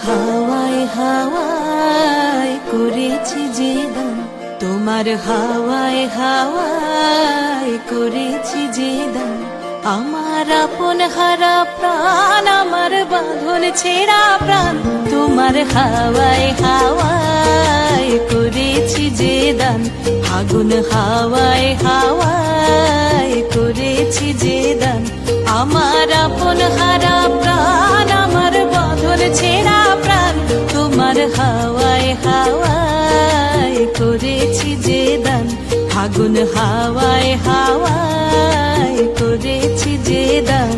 হাওয়ায় হাওয়ায় করেছি যে দান, তোমার হাওয়ায় হাওয়ায় করেছি যে দান। আমার আপন হারা প্রাণ, আমার বাঁধন ছেঁড়া প্রাণ, তোমার হাওয়ায় হাওয়ায় করেছি যে দান। আগুন হাওয়ায় হাওয়ায় করেছি যে দান। আমার আপন হারা প্রাণ, আমার বাঁধন ছেঁড়া প্রাণ, তোমার হাওয়ায় হাওয়ায় করেছি যে দান। আগুন হাওয়ায় হাওয়ায় করেছি যে দান।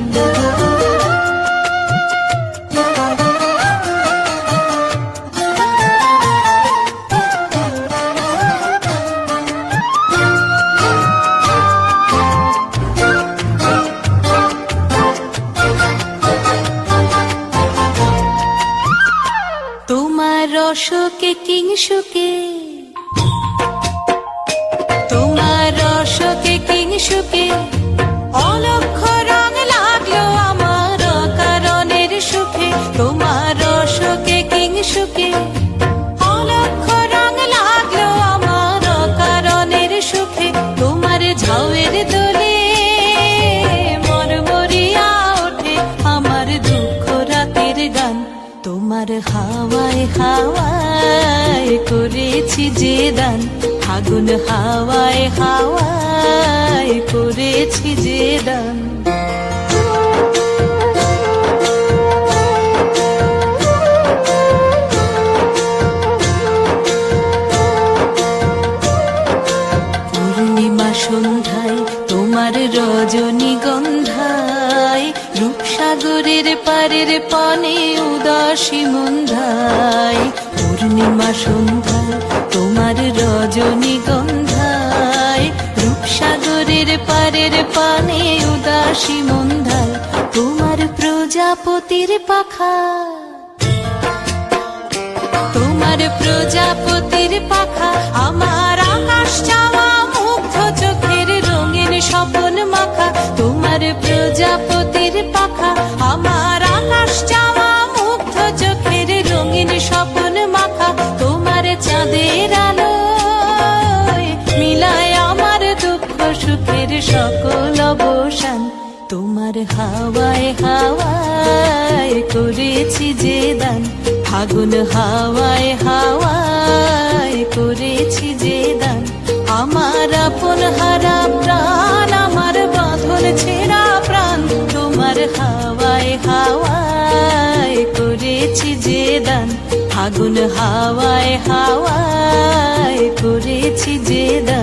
তোমার রসকে কিংসুকে, তোমার রসকে কিংসুকে অলক্ষ রং লাগলো আমার কারণের সুখে। তোমার রসকে কিংসুকে অলক্ষ রং লাগলো আমার কারণের সুখে। তোমার ঝাউয়ের দোলে মরমরিয়া ওঠে আমার দুঃখ রাতের গান। তোমার হাওয়ায় হাওয়ায় করেছি যে দান। আগুন হাওয়ায় হাওয়ায় করেছি যে দান। পূর্ণিমা সন্ধ্যায় তোমার রজনীগন্ধায়, রূপসাগরের পারের পানে উদাসী মন্ধায়। পূর্ণিমা সন্ধ্যায় তোমার রজনীগন্ধায়, রূপসাগরের পারের পানে উদাসী মন্ধায়। তোমার প্রজাপতির পাখা, তোমার প্রজাপতির পাখা আমার আকাশ চাওয়া মুগ্ধ চোখের রঙিন স্বপন মাখা। তোমার প্রজাপতির পাখা আমার আকাশ চাওয়া মুগ্ধ চোখের রঙিন স্বপন মাখা। তোমার চাঁদের আলোয় মিলায় আমার দুঃখ সুখের সকল অবসান। তোমার হাওয়ায় হাওয়ায় করেছি যে দান। আগুন হাওয়ায় হাওয়ায় করেছি যে দান। আমার আপন হারা প্রাণ, আমার বাঁধন ছেঁড়া প্রাণ, তোমার হাওয়ায় হাওয়ায় করেছি যে দান। আগুন হাওয়ায় হাওয়ায় করেছি যে দান।